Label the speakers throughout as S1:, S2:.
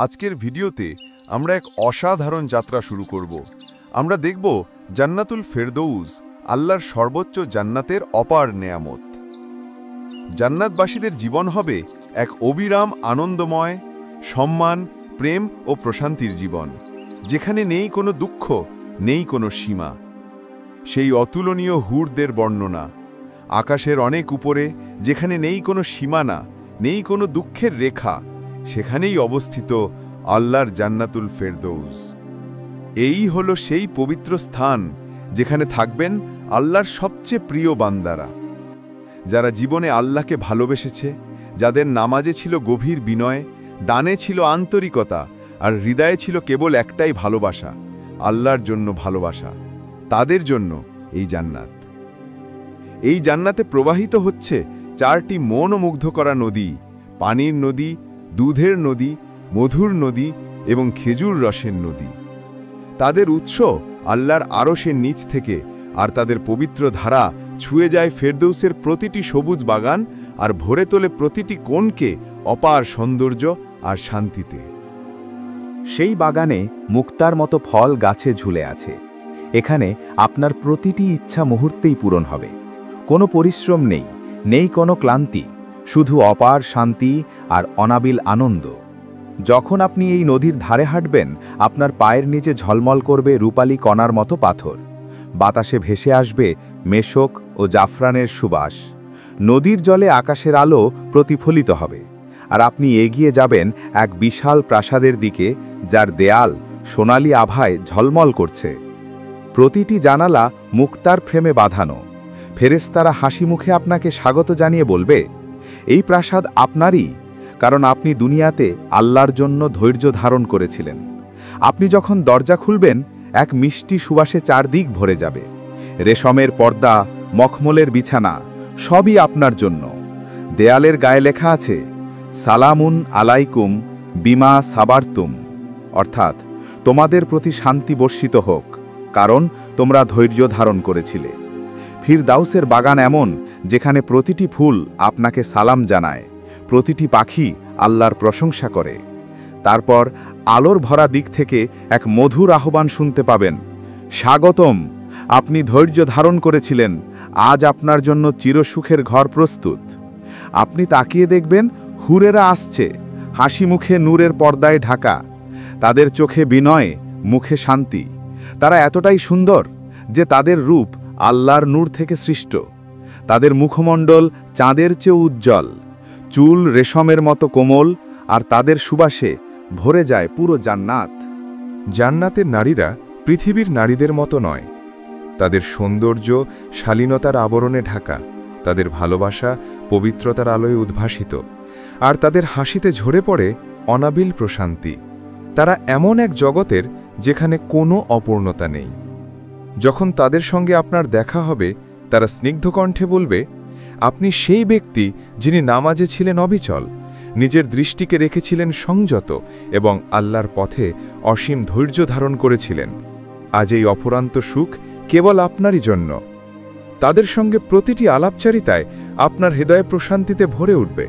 S1: আজকের ভিডিওতে আমরা এক অসাধারণ যাত্রা শুরু করব। আমরা দেখব জান্নাতুল ফেরদৌস, আল্লাহর সর্বোচ্চ জান্নাতের অপার নেয়ামত। জান্নাতবাসীদের জীবন হবে এক অবিরাম আনন্দময়, সম্মান, প্রেম ও প্রশান্তির জীবন, যেখানে নেই কোনো দুঃখ, নেই কোনো সীমা। সেই অতুলনীয় হুরদের বর্ণনা, আকাশের অনেক উপরে, যেখানে নেই কোনো সীমানা, নেই কোনো দুঃখের রেখা, সেখানেই অবস্থিত আল্লাহর জান্নাতুল ফেরদৌস। এই হলো সেই পবিত্র স্থান যেখানে থাকবেন আল্লাহর সবচেয়ে প্রিয় বান্দারা, যারা জীবনে আল্লাহকে ভালোবেসেছে, যাদের নামাজে ছিল গভীর বিনয়, দানে ছিল আন্তরিকতা, আর হৃদয়ে ছিল কেবল একটাই ভালোবাসা, আল্লাহর জন্য ভালোবাসা। তাদের জন্য এই জান্নাত। এই জান্নাতে প্রবাহিত হচ্ছে 4টি মনোমুগ্ধ করা নদী: পানির নদী, দুধের নদী, মধুর নদী এবং খেজুর রসের নদী। তাদের উৎস আল্লাহর আরশের নিচ থেকে, আর তাদের পবিত্র ধারা ছুঁয়ে যায় ফেরদৌসের প্রতিটি সবুজ বাগান আর ভরে তোলে প্রতিটি কোণকে অপার সৌন্দর্য আর শান্তিতে।
S2: সেই বাগানে মুক্তার মতো ফল গাছে ঝুলে আছে। এখানে আপনার প্রতিটি ইচ্ছা মুহূর্তেই পূরণ হবে। কোনো পরিশ্রম নেই, নেই কোনো ক্লান্তি, শুধু অপার শান্তি আর অনাবিল আনন্দ। যখন আপনি এই নদীর ধারে হাঁটবেন, আপনার পায়ের নিচে ঝলমল করবে রূপালী কণার মতো পাথর। বাতাসে ভেসে আসবে মেশক ও জাফরানের সুবাস। নদীর জলে আকাশের আলো প্রতিফলিত হবে, আর আপনি এগিয়ে যাবেন এক বিশাল প্রাসাদের দিকে, যার দেয়াল সোনালি আভায় ঝলমল করছে। প্রতিটি জানালা মুক্তার ফ্রেমে বাঁধানো। ফেরেশতারা হাসি মুখে আপনাকে স্বাগত জানিয়ে বলবে, এই প্রাসাদ আপনারই, কারণ আপনি দুনিয়াতে আল্লাহর জন্য ধৈর্য ধারণ করেছিলেন। আপনি যখন দরজা খুলবেন, এক মিষ্টি সুবাসে চারদিক ভরে যাবে। রেশমের পর্দা, মখমলের বিছানা, সবই আপনার জন্য। দেয়ালের গায়ে লেখা আছে, সালামুন আলাইকুম বিমা সাবারতুম, অর্থাৎ তোমাদের প্রতি শান্তি বর্ষিত হোক, কারণ তোমরা ধৈর্য ধারণ করেছিলে। ফিরদাউসের বাগান এমন, যেখানে প্রতিটি ফুল আপনাকে সালাম জানায়, প্রতিটি পাখি আল্লাহর প্রশংসা করে। তারপর আলোর ভরা দিক থেকে এক মধুর আহ্বান শুনতে পাবেন, স্বাগতম, আপনি ধৈর্য ধারণ করেছিলেন, আজ আপনার জন্য চিরসুখের ঘর প্রস্তুত। আপনি তাকিয়ে দেখবেন, হুরেরা আসছে, হাসি মুখে নূরের পর্দায় ঢাকা। তাদের চোখে বিনয়, মুখে শান্তি। তারা এতটাই সুন্দর যে তাদের রূপ আল্লাহর নূর থেকে সৃষ্ট। তাদের মুখমণ্ডল চাঁদের চেয়েও উজ্জ্বল, চুল রেশমের মতো কোমল, আর তাদের সুবাসে ভরে যায় পুরো জান্নাত।
S1: জান্নাতের নারীরা পৃথিবীর নারীদের মতো নয়। তাদের সৌন্দর্য শালীনতার আবরণে ঢাকা, তাদের ভালোবাসা পবিত্রতার আলোয় উদ্ভাসিত, আর তাদের হাসিতে ঝরে পড়ে অনাবিল প্রশান্তি। তারা এমন এক জগতের যেখানে কোনো অপূর্ণতা নেই। যখন তাদের সঙ্গে আপনার দেখা হবে, তারা স্নিগ্ধ কণ্ঠে বলবে, আপনি সেই ব্যক্তি যিনি নামাজে ছিলেন অবিচল, নিজের দৃষ্টিকে রেখেছিলেন সংযত এবং আল্লাহর পথে অসীম ধৈর্য ধারণ করেছিলেন। আজ এই অফুরান্ত সুখ কেবল আপনারই জন্য। তাদের সঙ্গে প্রতিটি আলাপচারিতায় আপনার হৃদয়ে প্রশান্তিতে ভরে উঠবে।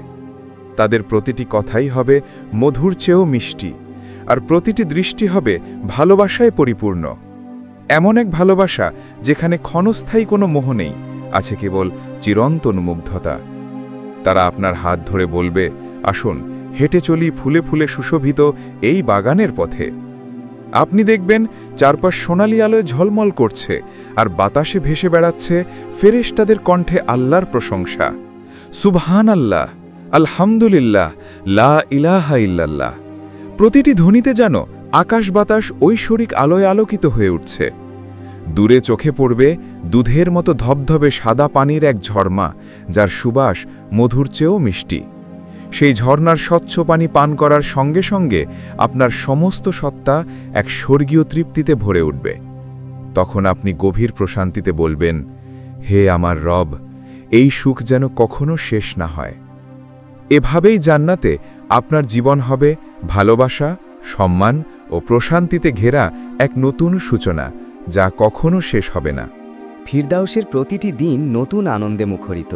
S1: তাদের প্রতিটি কথাই হবে মধুর চেয়েও মিষ্টি, আর প্রতিটি দৃষ্টি হবে ভালোবাসায় পরিপূর্ণ। এমন এক ভালোবাসা যেখানে ক্ষণস্থায়ী কোনো মোহ নেই, আছে কেবল চিরন্তন মুগ্ধতা। তারা আপনার হাত ধরে বলবে, আসুন হেঁটে চলি ফুলে ফুলে সুশোভিত এই বাগানের পথে। আপনি দেখবেন চারপাশ সোনালি আলোয় ঝলমল করছে, আর বাতাসে ভেসে বেড়াচ্ছে ফেরেশতাদের কণ্ঠে আল্লাহর প্রশংসা। সুবহানাল্লাহ, আলহামদুলিল্লাহ, লা ইলাহা ইল্লাল্লাহ। প্রতিটি ধ্বনিতে যেন আকাশ বাতাস ঐশ্বরিক আলোয় আলোকিত হয়ে উঠছে। দূরে চোখে পড়বে দুধের মতো ধবধবে সাদা পানির এক ঝর্ণা, যার সুবাস মধুর চেয়েও মিষ্টি। সেই ঝর্ণার স্বচ্ছ পানি পান করার সঙ্গে সঙ্গে আপনার সমস্ত সত্তা এক স্বর্গীয় তৃপ্তিতে ভরে উঠবে। তখন আপনি গভীর প্রশান্তিতে বলবেন, হে আমার রব, এই সুখ যেন কখনো শেষ না হয়। এভাবেই জান্নাতে আপনার জীবন হবে ভালোবাসা, সম্মান ও প্রশান্তিতে ঘেরা এক নতুন সূচনা, যা কখনো শেষ হবে না।
S3: ফিরদাউসের প্রতিটি দিন নতুন আনন্দে মুখরিত।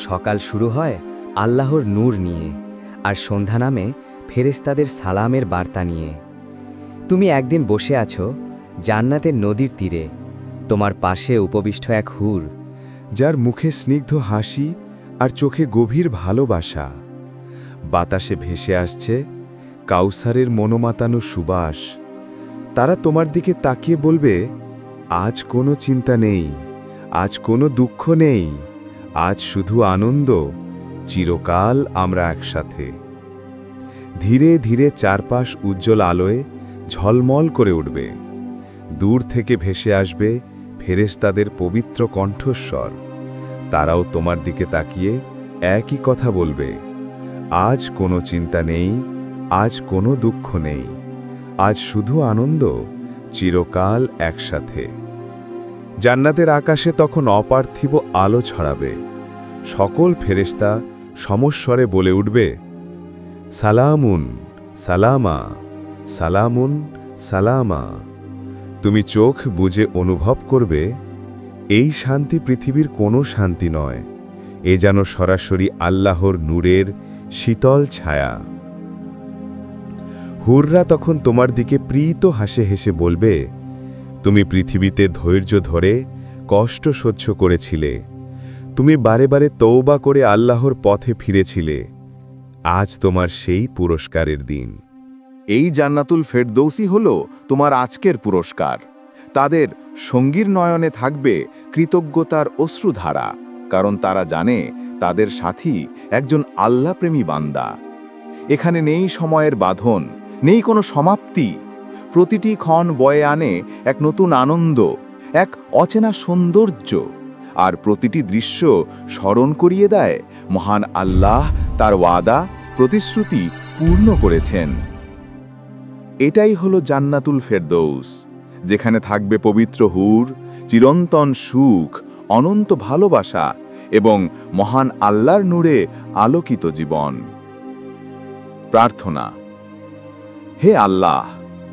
S3: সকাল শুরু হয় আল্লাহর নূর নিয়ে, আর সন্ধ্যা নামে ফেরেশতাদের সালামের বার্তা নিয়ে। তুমি একদিন বসে আছো জান্নাতের নদীর তীরে, তোমার পাশে উপবিষ্ট এক হুর,
S1: যার মুখে স্নিগ্ধ হাসি আর চোখে গভীর ভালোবাসা। বাতাসে ভেসে আসছে কাউসারের মনোমাতানো সুবাস। তারা তোমার দিকে তাকিয়ে বলবে, আজ কোনো চিন্তা নেই, আজ কোনো দুঃখ নেই, আজ শুধু আনন্দ, চিরকাল আমরা একসাথে। ধীরে ধীরে চারপাশ উজ্জ্বল আলোয় ঝলমল করে উঠবে। দূর থেকে ভেসে আসবে ফেরেশতাদের পবিত্র কণ্ঠস্বর। তারাও তোমার দিকে তাকিয়ে একই কথা বলবে, আজ কোনো চিন্তা নেই, আজ কোনো দুঃখ নেই, আজ শুধু আনন্দ, চিরকাল একসাথে। জান্নাতের আকাশে তখন অপার্থিব আলো ছড়াবে। সকল ফেরেশতা সমস্বরে বলে উঠবে, সালামুন সালামা, সালামুন সালামা। তুমি চোখ বুজে অনুভব করবে, এই শান্তি পৃথিবীর কোনো শান্তি নয়, এ যেন সরাসরি আল্লাহর নূরের শীতল ছায়া। হুররা তখন তোমার দিকে প্রীত হাসে হেসে বলবে, তুমি পৃথিবীতে ধৈর্য ধরে কষ্ট সহ্য করেছিলে, তুমি বারে বারে তওবা করে আল্লাহর পথে ফিরেছিলে। আজ তোমার সেই পুরস্কারের দিন।
S2: এই জান্নাতুল ফেরদৌসি হল তোমার আজকের পুরস্কার। তাদের সঙ্গীর নয়নে থাকবে কৃতজ্ঞতার অশ্রুধারা, কারণ তারা জানে তাদের সাথী একজন আল্লাহপ্রেমী বান্দা। এখানে নেই সময়ের বাঁধন, নেই কোনো সমাপ্তি। প্রতিটি ক্ষণ বয়ে আনে এক নতুন আনন্দ, এক অচেনা সৌন্দর্য, আর প্রতিটি দৃশ্য স্মরণ করিয়ে দেয় মহান আল্লাহ তার ওয়াদা প্রতিশ্রুতি পূর্ণ করেছেন। এটাই হলো জান্নাতুল ফেরদৌস, যেখানে থাকবে পবিত্র হুর, চিরন্তন সুখ, অনন্ত ভালোবাসা এবং মহান আল্লাহর নূরে আলোকিত জীবন। প্রার্থনা। হে আল্লাহ,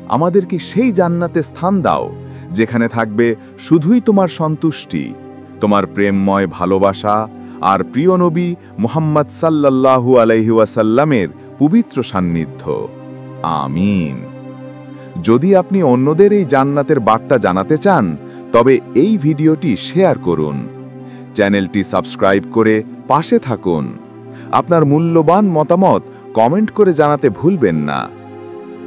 S2: আমাদেরকে সেই জান্নাতে স্থান দাও যেখানে থাকবে শুধুই তোমার সন্তুষ্টি, তোমার প্রেমময় ভালোবাসা আর প্রিয় নবী মুহাম্মদ সাল্লাল্লাহু আলাইহি ওয়াসাল্লামের পবিত্র সান্নিধ্য। আমিন। যদি আপনি অন্যদের এই জান্নাতের বার্তা জানাতে চান, তবে এই ভিডিওটি শেয়ার করুন, চ্যানেলটি সাবস্ক্রাইব করে পাশে থাকুন। আপনার মূল্যবান মতামত কমেন্ট করে জানাতে ভুলবেন না।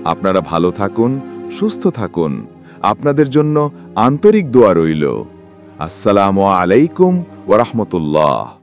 S2: আপনারা ভালো থাকুন, সুস্থ থাকুন। আপনাদের জন্য আন্তরিক দোয়া রইল। আসসালামু আলাইকুম ওয়া রাহমাতুল্লাহ।